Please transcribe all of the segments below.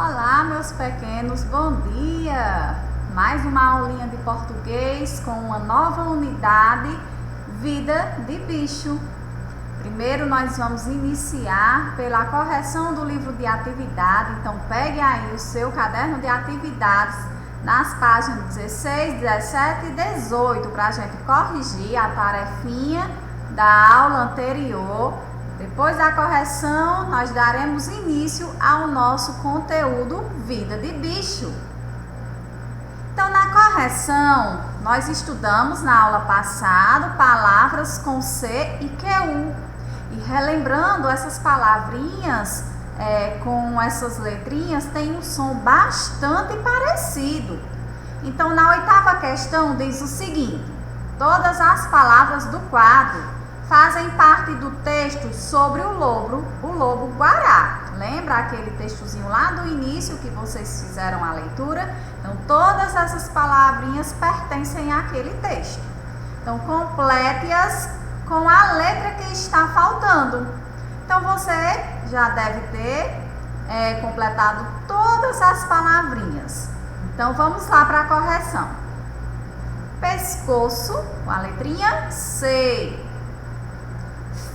Olá, meus pequenos, bom dia! Mais uma aulinha de português com uma nova unidade, Vida de Bicho. Primeiro nós vamos iniciar pela correção do livro de atividade, então pegue aí o seu caderno de atividades nas páginas 16, 17 e 18 para a gente corrigir a tarefinha da aula anterior. Depois da correção, nós daremos início ao nosso conteúdo Vida de Bicho. Então, na correção, nós estudamos na aula passada palavras com C e QU. E relembrando, essas palavrinhas com essas letrinhas têm um som bastante parecido. Então, na oitava questão diz o seguinte: todas as palavras do quadro fazem parte do texto sobre o lobo-guará. Lembra aquele textozinho lá do início que vocês fizeram a leitura? Então, todas essas palavrinhas pertencem àquele texto. Então, complete-as com a letra que está faltando. Então, você já deve ter completado todas as palavrinhas. Então, vamos lá para a correção. Pescoço, com a letrinha C.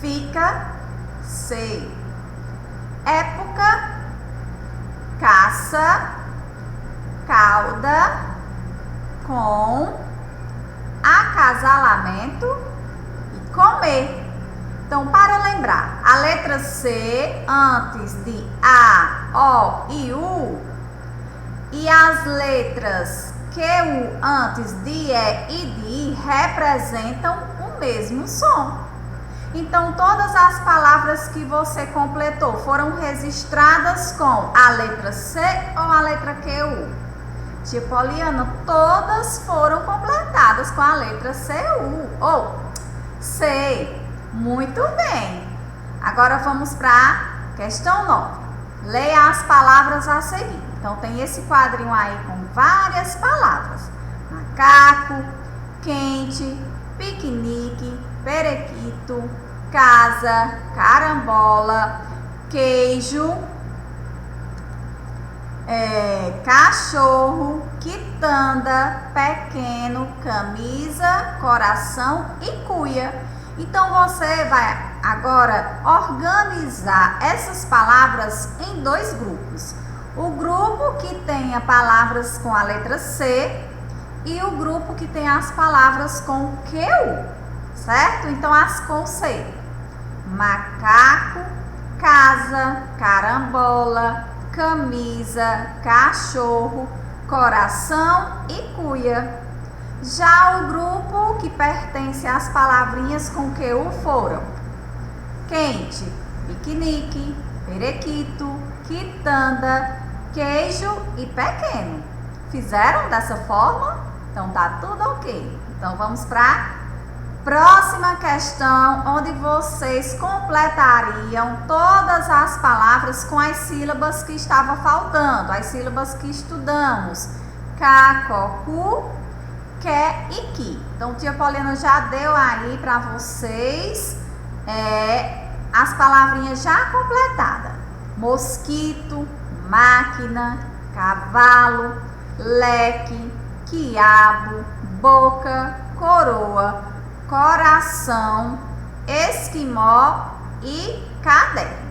Fica, C. Época, caça, cauda, com, acasalamento e comer. Então, para lembrar, a letra C antes de A, O e U e as letras QU antes de E e de I representam o mesmo som. Então, todas as palavras que você completou foram registradas com a letra C ou a letra QU? Tia Poliana, todas foram completadas com a letra CU ou C. Muito bem. Agora vamos para a questão 9. Leia as palavras a seguir. Então, tem esse quadrinho aí com várias palavras: macaco, quente, piquenique, periquito, casa, carambola, queijo, cachorro, quitanda, pequeno, camisa, coração e cuia. Então, você vai agora organizar essas palavras em dois grupos. O grupo que tenha palavras com a letra C e o grupo que tem as palavras com QU, certo? Então, as com C: macaco, casa, carambola, camisa, cachorro, coração e cuia. Já o grupo que pertence às palavrinhas com QU foram quente, piquenique, periquito, quitanda, queijo e pequeno. Fizeram dessa forma? Então tá tudo ok. Então vamos para a próxima questão, onde vocês completariam todas as palavras com as sílabas que estavam faltando, as sílabas que estudamos: ca, co, cu, que e que. Então, tia Poliana já deu aí para vocês as palavrinhas já completadas: mosquito, máquina, cavalo, leque, quiabo, boca, coroa, coração, esquimó e caderno.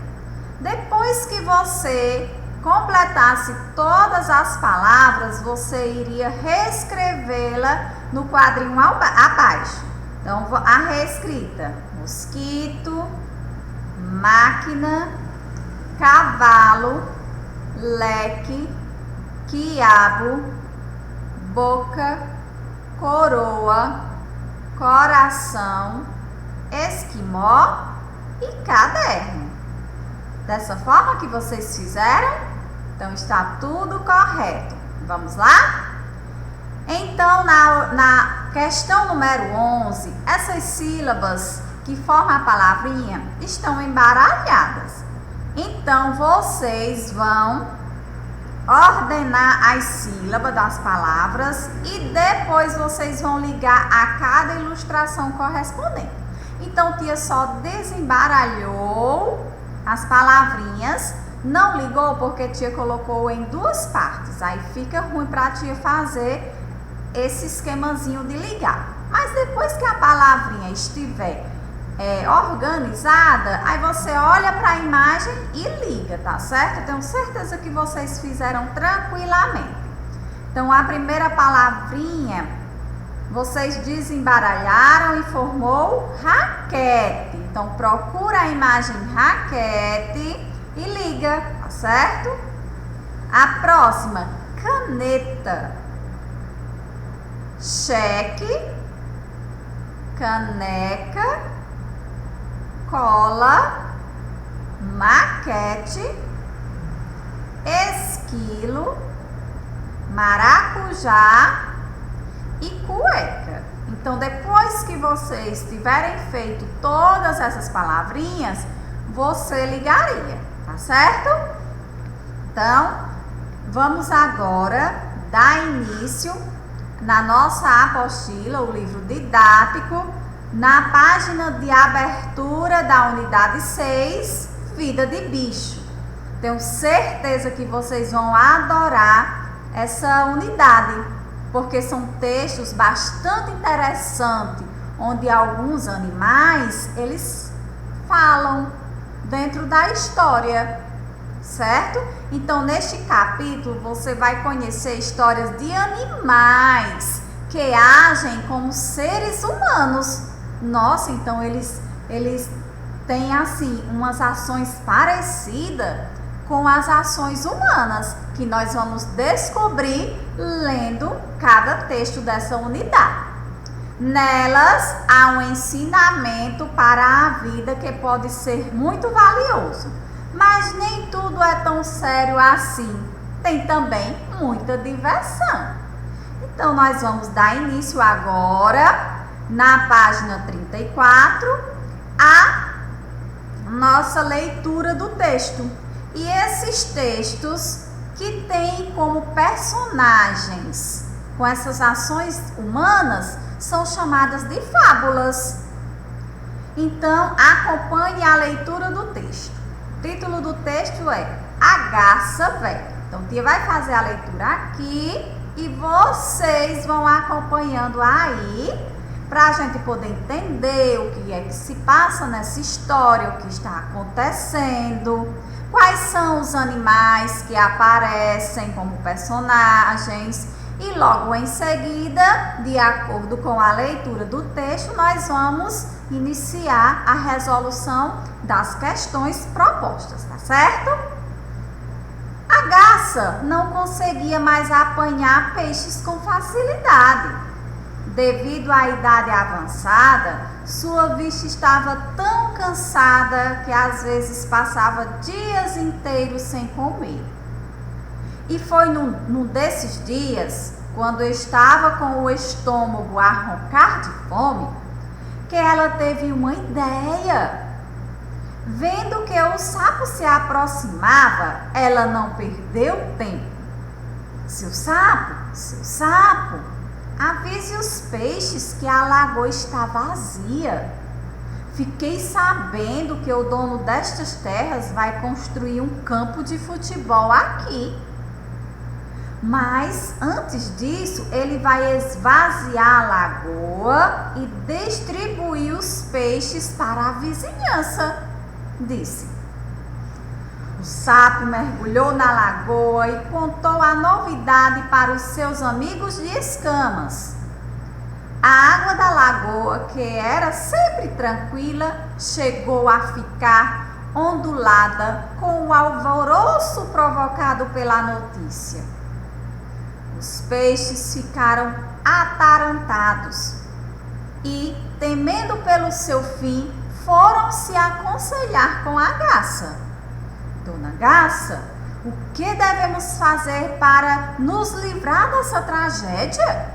Depois que você completasse todas as palavras, você iria reescrevê-la no quadrinho abaixo. Então, a reescrita: mosquito, máquina, cavalo, leque, quiabo, boca, coroa, coração, esquimó e caderno. Dessa forma que vocês fizeram? Então, está tudo correto. Vamos lá? Então, na questão número 11, essas sílabas que formam a palavrinha estão embaralhadas. Então, vocês vão ordenar as sílabas das palavras e depois vocês vão ligar a cada ilustração correspondente. Então, tia só desembaralhou as palavrinhas Não ligou porque tia colocou em duas partes. Aí fica ruim para a tia fazer esse esquemazinho de ligar. Mas depois que a palavrinha estiver organizada, aí você olha para a imagem e liga, tá certo? Eu tenho certeza que vocês fizeram tranquilamente. Então, a primeira palavrinha, vocês desembaralharam e formou raquete. Então, procura a imagem raquete e liga, tá certo? A próxima, caneta. Cheque, caneca, cola, maquete, esquilo, maracujá e cueca. Então, depois que vocês tiverem feito todas essas palavrinhas, você ligaria, tá certo? Então, vamos agora dar início na nossa apostila, o livro didático, na página de abertura da unidade 6, Vida de Bicho. Tenho certeza que vocês vão adorar essa unidade, porque são textos bastante interessantes, onde alguns animais, eles falam dentro da história, certo? Então, neste capítulo, você vai conhecer histórias de animais que agem como seres humanos. Nossa, então eles têm, assim, umas ações parecidas com as ações humanas, que nós vamos descobrir lendo cada texto dessa unidade. Nelas há um ensinamento para a vida que pode ser muito valioso, mas nem tudo é tão sério assim. Tem também muita diversão. Então, nós vamos dar início agora, na página 34, a nossa leitura do texto. E esses textos que têm como personagens com essas ações humanas são chamadas de fábulas. Então, acompanhe a leitura do texto. O título do texto é A Garça Velha. Então, tia vai fazer a leitura aqui e vocês vão acompanhando aí para a gente poder entender o que é que se passa nessa história, o que está acontecendo, quais são os animais que aparecem como personagens. E logo em seguida, de acordo com a leitura do texto, nós vamos iniciar a resolução das questões propostas, tá certo? A garça não conseguia mais apanhar peixes com facilidade. Devido à idade avançada, sua vista estava tão cansada que às vezes passava dias inteiros sem comer. E foi num desses dias, quando estava com o estômago a roncar de fome, que ela teve uma ideia. Vendo que o sapo se aproximava, ela não perdeu tempo. Seu sapo, avise os peixes que a lagoa está vazia. Fiquei sabendo que o dono destas terras vai construir um campo de futebol aqui. Mas antes disso, ele vai esvaziar a lagoa e distribuir os peixes para a vizinhança, disse. O sapo mergulhou na lagoa e contou a novidade para os seus amigos de escamas. A água da lagoa, que era sempre tranquila, chegou a ficar ondulada com o alvoroço provocado pela notícia. Os peixes ficaram atarantados e, temendo pelo seu fim, foram se aconselhar com a garça. Dona Garça, o que devemos fazer para nos livrar dessa tragédia?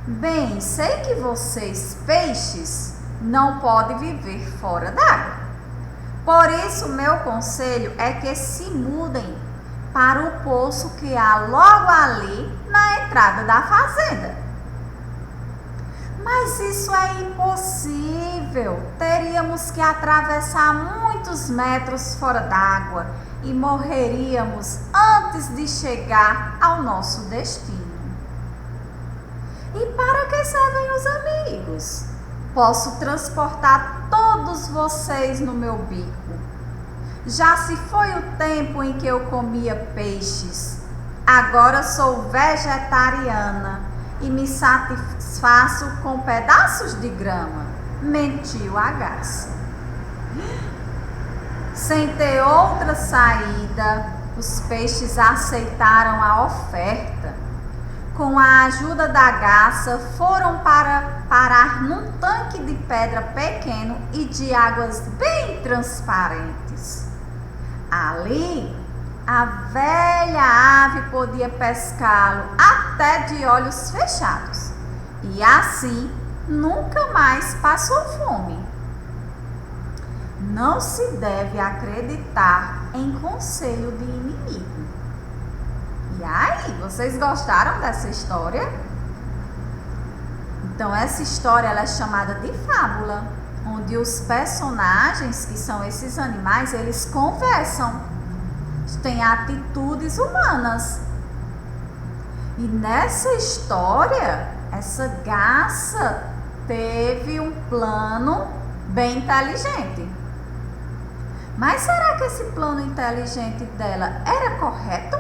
Bem, sei que vocês, peixes, não podem viver fora d'água. Por isso, meu conselho é que se mudem para o poço que há logo ali na entrada da fazenda. Mas isso é impossível. Teria teríamos que atravessar muitos metros fora d'água e morreríamos antes de chegar ao nosso destino. E para que servem os amigos? Posso transportar todos vocês no meu bico. Já se foi o tempo em que eu comia peixes. Agora sou vegetariana e me satisfaço com pedaços de grama, mentiu a garça. Sem ter outra saída, os peixes aceitaram a oferta. Com a ajuda da garça, foram parar num tanque de pedra pequeno e de águas bem transparentes. Ali, a velha ave podia pescá-lo até de olhos fechados e assim nunca mais passou fome. Não se deve acreditar em conselho de inimigo. E aí, vocês gostaram dessa história? Então, essa história ela é chamada de fábula, onde os personagens, que são esses animais, eles conversam, têm atitudes humanas. E nessa história, essa garça teve um plano bem inteligente. Mas será que esse plano inteligente dela era correto?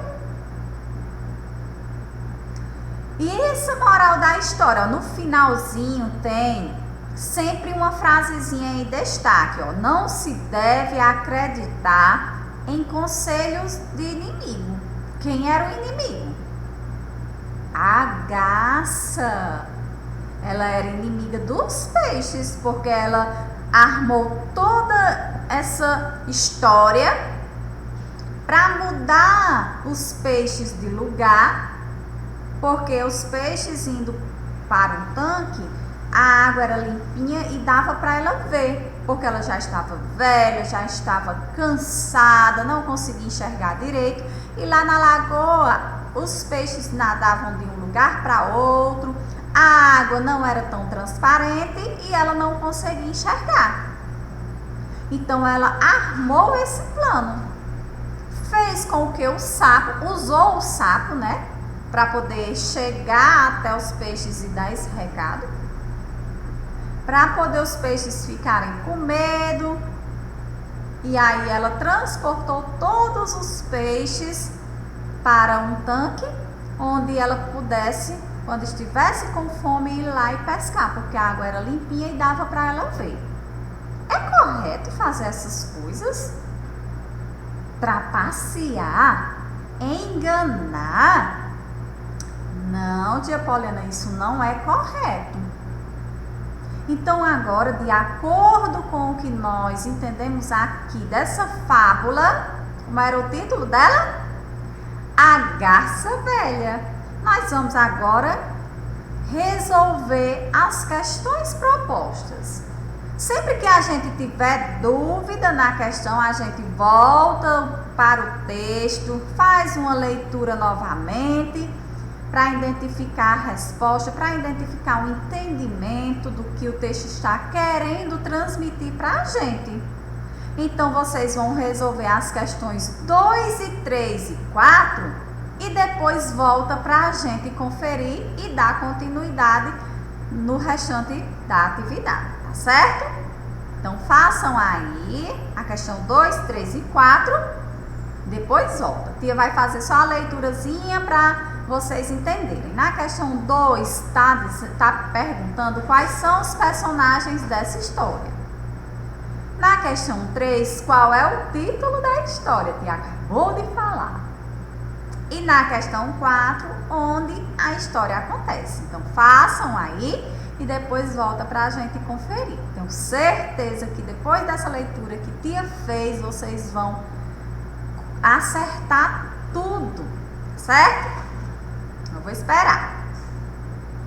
E essa moral da história, ó, no finalzinho tem sempre uma frasezinha em destaque, ó. Não se deve acreditar em conselhos de inimigo. Quem era o inimigo? A garça. Ela era inimiga dos peixes, porque ela armou toda essa história para mudar os peixes de lugar, porque os peixes indo para o tanque, a água era limpinha e dava para ela ver, porque ela já estava velha, já estava cansada, não conseguia enxergar direito, e lá na lagoa os peixes nadavam de um lugar para outro, a água não era tão transparente e ela não conseguia enxergar. Então ela armou esse plano, fez com que o sapo, usou o sapo, né, para poder chegar até os peixes e dar esse recado, para poder os peixes ficarem com medo. E aí ela transportou todos os peixes para um tanque onde ela pudesse, quando estivesse com fome, ir lá e pescar, porque a água era limpinha e dava para ela ver. É correto fazer essas coisas? Trapacear? Enganar? Não, tia Poliana, isso não é correto. Então agora, de acordo com o que nós entendemos aqui dessa fábula, como era o título dela? A Garça Velha. Nós vamos agora resolver as questões propostas. Sempre que a gente tiver dúvida na questão, a gente volta para o texto, faz uma leitura novamente para identificar a resposta, para identificar o entendimento do que o texto está querendo transmitir para a gente. Então, vocês vão resolver as questões 2 e 3 e 4 e depois volta para a gente conferir e dar continuidade no restante da atividade, tá certo? Então, façam aí a questão 2, 3 e 4, depois volta. A tia vai fazer só a leiturazinha para vocês entenderem. Na questão 2, tá perguntando quais são os personagens dessa história. Na questão 3, qual é o título da história? A tia acabou de falar. E na questão 4, onde a história acontece. Então, façam aí e depois volta para a gente conferir. Tenho certeza que depois dessa leitura que tia fez, vocês vão acertar tudo, certo? Eu vou esperar.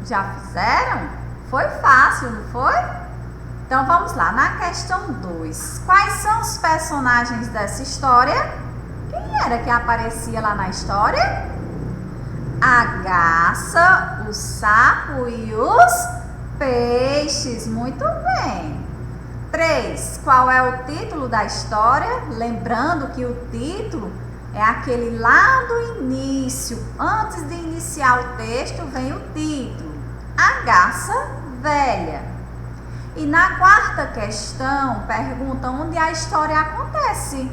Já fizeram? Foi fácil, não foi? Então vamos lá, na questão 2. Quais são os personagens dessa história? Quem era que aparecia lá na história? A garça, o sapo e os peixes. Muito bem. 3. Qual é o título da história? Lembrando que o título é aquele lá do início. Antes de iniciar o texto, vem o título. A garça velha. E na quarta questão, pergunta onde a história acontece.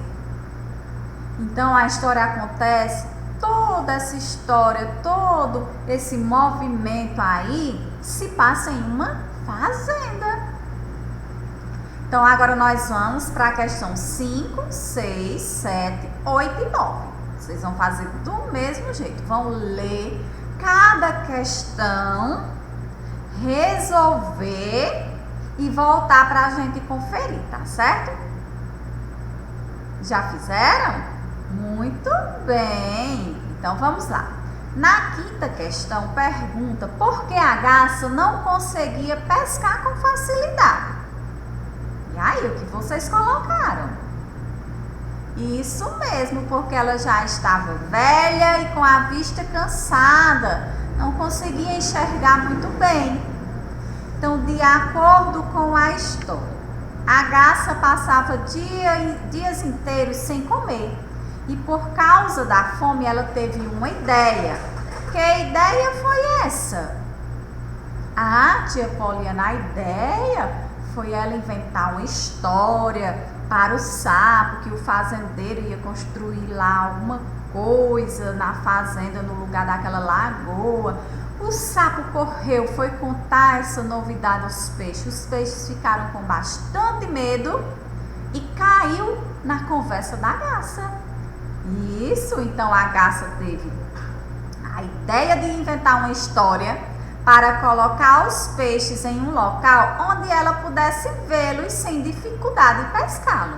Então, a história acontece, toda essa história, todo esse movimento aí, se passa em uma fazenda. Então, agora nós vamos para a questão 5, 6, 7, 8 e 9. Vocês vão fazer do mesmo jeito. Vão ler cada questão, resolver e voltar para a gente conferir, tá certo? Já fizeram? Muito bem. Então, vamos lá. Na quinta questão, pergunta por que a garça não conseguia pescar com facilidade. E aí, o que vocês colocaram? Isso mesmo, porque ela já estava velha e com a vista cansada, não conseguia enxergar muito bem. Então, de acordo com a história, a garça passava dias inteiros sem comer e por causa da fome ela teve uma ideia. Que ideia foi essa? Ah, tia Poliana, a ideia foi ela inventar uma história para o sapo, que o fazendeiro ia construir lá alguma coisa na fazenda, no lugar daquela lagoa. O sapo correu, foi contar essa novidade aos peixes. Os peixes ficaram com bastante medo e caiu na conversa da garça. Isso, então a garça teve a ideia de inventar uma história para colocar os peixes em um local onde ela pudesse vê-los sem dificuldade e pescá-lo.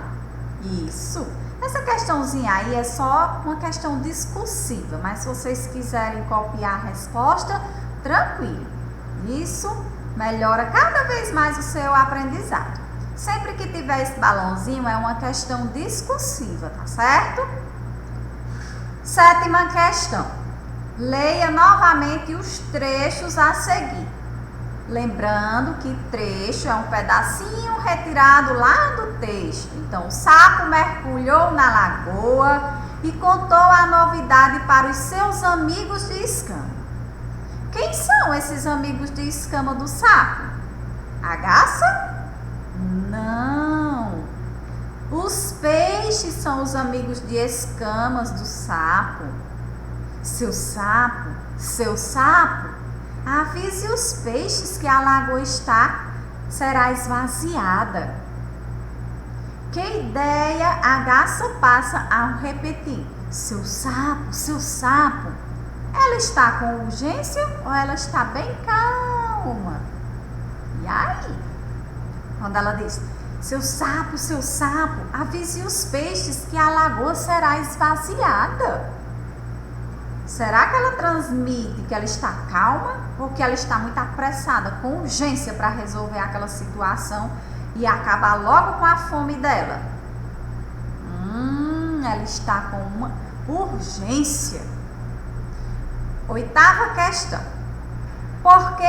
Isso. Essa questãozinha aí é só uma questão discursiva, mas se vocês quiserem copiar a resposta, tranquilo. Isso melhora cada vez mais o seu aprendizado. Sempre que tiver esse balãozinho é uma questão discursiva, tá certo? Sétima questão. Leia novamente os trechos a seguir. Lembrando que trecho é um pedacinho retirado lá do texto. Então, o sapo mergulhou na lagoa e contou a novidade para os seus amigos de escama. Quem são esses amigos de escama do sapo? A garça? Não. Os peixes são os amigos de escamas do sapo. Seu sapo, avise os peixes que a lagoa será esvaziada. Que ideia a garça passa ao repetir? Seu sapo, ela está com urgência ou ela está bem calma? E aí, quando ela diz, seu sapo, avise os peixes que a lagoa será esvaziada. Será que ela transmite que ela está calma ou que ela está muito apressada, com urgência para resolver aquela situação e acabar logo com a fome dela? Ela está com uma urgência. Oitava questão. Por que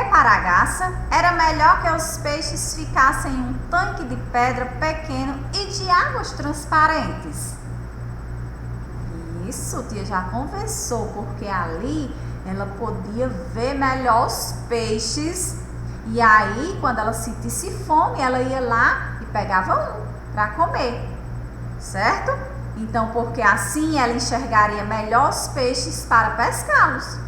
para a garça era melhor que os peixes ficassem em um tanque de pedra pequeno e de águas transparentes? Isso, tia já conversou, porque ali ela podia ver melhor os peixes e aí quando ela sentisse fome, ela ia lá e pegava um para comer, certo? Então, porque assim ela enxergaria melhor os peixes para pescá-los.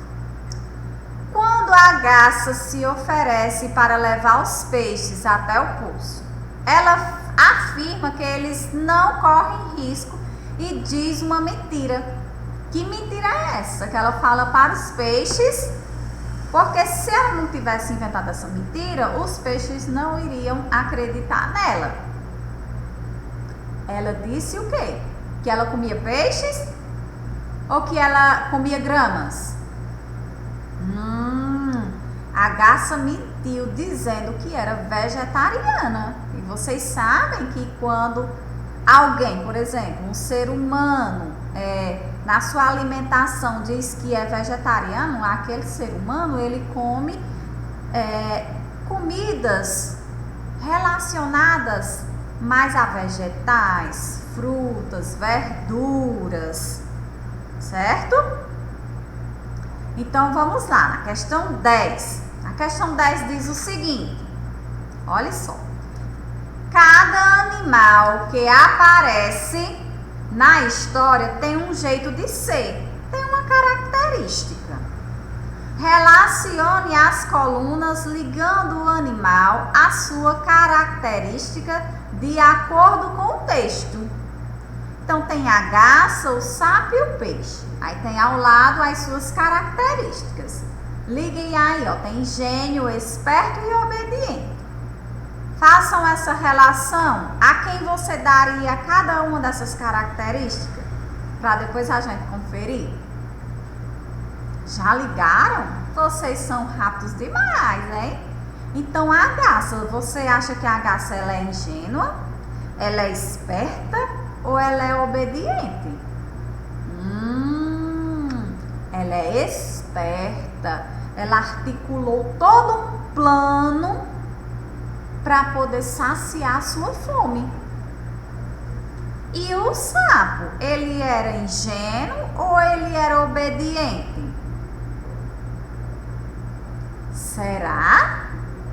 Quando a garça se oferece para levar os peixes até o poço, ela afirma que eles não correm risco e diz uma mentira. Que mentira é essa? Que ela fala para os peixes, porque se ela não tivesse inventado essa mentira, os peixes não iriam acreditar nela. Ela disse o quê? Que ela comia peixes ou que ela comia gramas? A garça mentiu dizendo que era vegetariana. E vocês sabem que quando alguém, por exemplo, um ser humano, na sua alimentação diz que é vegetariano, aquele ser humano, ele come comidas relacionadas mais a vegetais, frutas, verduras, certo? Então vamos lá, na questão 10. A questão 10 diz o seguinte: olha só. Cada animal que aparece na história tem um jeito de ser, tem uma característica. Relacione as colunas ligando o animal à sua característica de acordo com o texto. Então tem a garça, o sapo e o peixe. Aí tem ao lado as suas características. Liguem aí, ó, tem gênio, esperto e obediente. Façam essa relação. A quem você daria cada uma dessas características? Para depois a gente conferir. Já ligaram? Vocês são rápidos demais, hein? Então a garça, você acha que a garça ela é ingênua? Ela é esperta ou ela é obediente? Ela é esperta. Ela articulou todo um plano para poder saciar sua fome. E o sapo, ele era ingênuo ou ele era obediente? Será?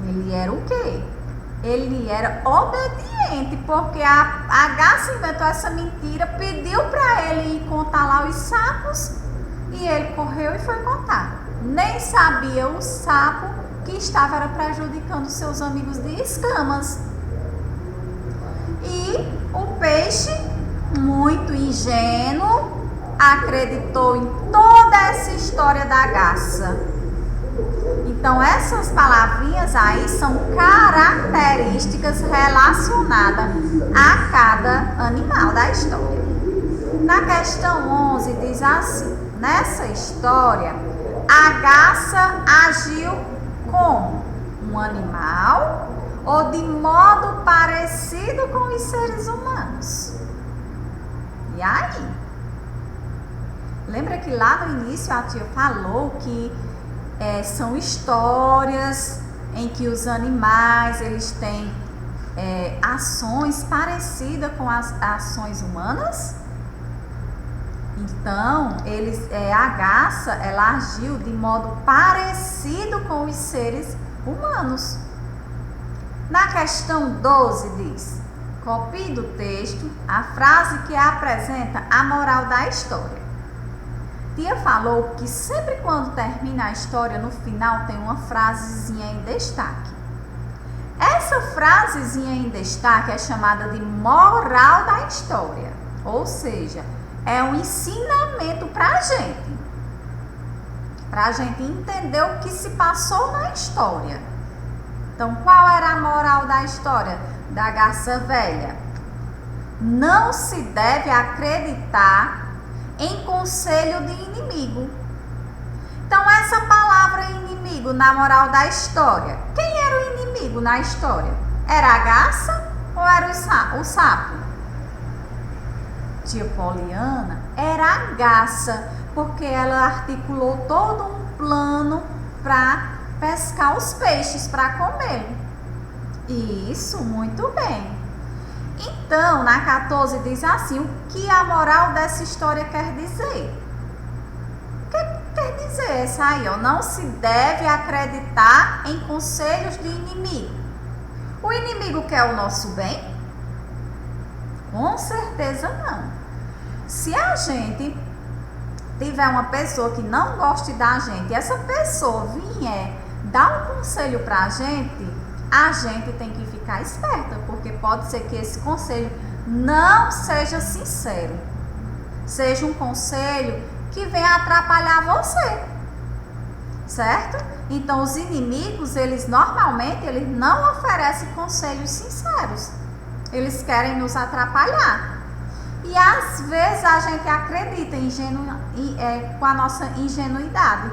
Ele era o quê? Ele era obediente, porque a garça inventou essa mentira, pediu para ele ir contar lá os sapos e ele correu e foi contar. Nem sabia o sapo que estava prejudicando seus amigos de escamas. E o peixe, muito ingênuo, acreditou em toda essa história da garça. Então essas palavrinhas aí são características relacionadas a cada animal da história. Na questão 11 diz assim: nessa história, a garça agiu como um animal ou de modo parecido com os seres humanos? E aí? Lembra que lá no início a tia falou que são histórias em que os animais eles têm ações parecidas com as ações humanas? Então, a garça, ela agiu de modo parecido com os seres humanos. Na questão 12 diz: copie do texto a frase que apresenta a moral da história. Tia falou que sempre quando termina a história, no final tem uma frasezinha em destaque. Essa frasezinha em destaque é chamada de moral da história, ou seja, é um ensinamento para a gente entender o que se passou na história. Então, qual era a moral da história da garça velha? Não se deve acreditar em conselho de inimigo. Então, essa palavra inimigo na moral da história, quem era o inimigo na história? Era a garça ou era o sapo? Tia Poliana, era a garça, porque ela articulou todo um plano para pescar os peixes para comer. Isso, muito bem. Então, na 14 diz assim: o que a moral dessa história quer dizer? O que quer dizer essa aí? Ó? Não se deve acreditar em conselhos de inimigo. O inimigo quer o nosso bem? Com certeza não. Se a gente tiver uma pessoa que não goste da gente e essa pessoa vier dar um conselho pra gente, a gente tem que ficar esperta, porque pode ser que esse conselho não seja sincero, seja um conselho que venha atrapalhar você, certo? Então os inimigos, eles normalmente não oferecem conselhos sinceros, eles querem nos atrapalhar. E às vezes a gente acredita com a nossa ingenuidade,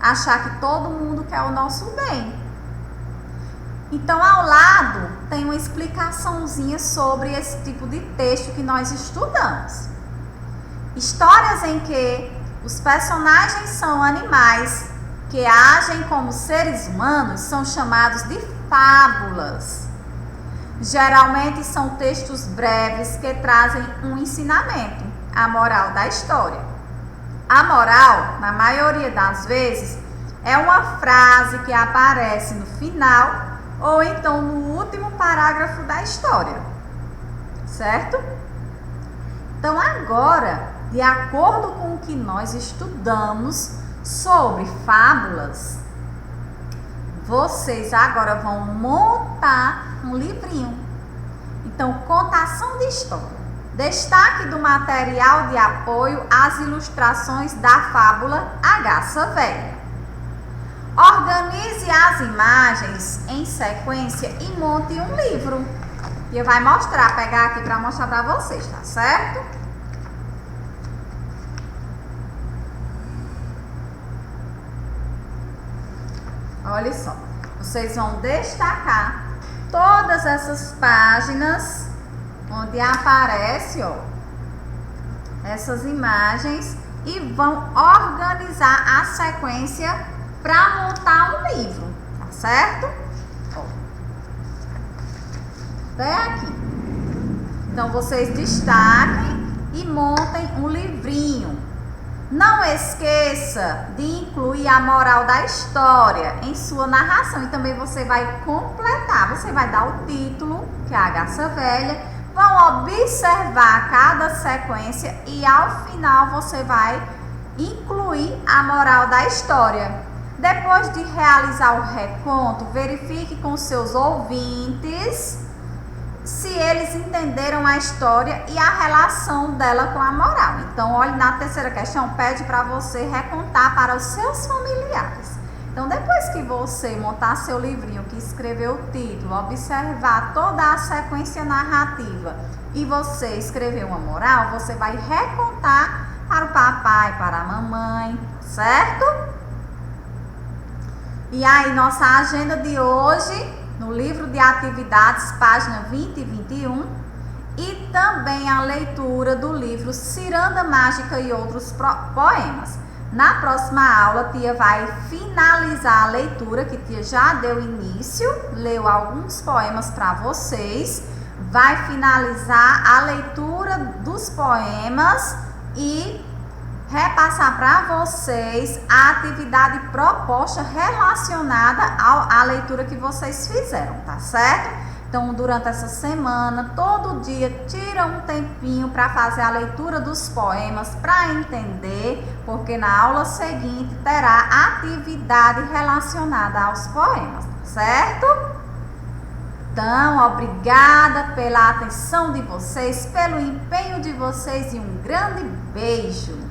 achar que todo mundo quer o nosso bem. Então, ao lado tem uma explicaçãozinha sobre esse tipo de texto que nós estudamos. Histórias em que os personagens são animais que agem como seres humanos são chamados de fábulas. Geralmente são textos breves que trazem um ensinamento, a moral da história. A moral, na maioria das vezes, é uma frase que aparece no final ou então no último parágrafo da história, certo? Então agora, de acordo com o que nós estudamos sobre fábulas, vocês agora vão montar um livrinho. Então, contação de história. Destaque do material de apoio às ilustrações da fábula A Garça Velha. Organize as imagens em sequência e monte um livro. E eu vou mostrar, pegar aqui para mostrar para vocês, tá certo? Olha só, vocês vão destacar todas essas páginas onde aparece, ó, essas imagens e vão organizar a sequência para montar um livro, tá certo? Ó, até aqui. Então vocês destaquem e montem um livrinho. Não esqueça de incluir a moral da história em sua narração e também você vai completar. Você vai dar o título, que é a Garça Velha, vão observar cada sequência e ao final você vai incluir a moral da história. Depois de realizar o reconto, verifique com seus ouvintes se eles entenderam a história e a relação dela com a moral. Então, olhe, na terceira questão, pede para você recontar para os seus familiares. Então, depois que você montar seu livrinho, que escreveu o título, observar toda a sequência narrativa e você escrever uma moral, você vai recontar para o papai, para a mamãe, certo? E aí, nossa agenda de hoje, no livro de atividades, página 20 e 21, e também a leitura do livro Ciranda Mágica e Outros Poemas. Na próxima aula, tia vai finalizar a leitura, que tia já deu início, leu alguns poemas para vocês, vai finalizar a leitura dos poemas e repassar para vocês a atividade proposta relacionada à leitura que vocês fizeram, tá certo? Então, durante essa semana, todo dia, tira um tempinho para fazer a leitura dos poemas, para entender, porque na aula seguinte terá atividade relacionada aos poemas, tá certo? Então, obrigada pela atenção de vocês, pelo empenho de vocês e um grande beijo!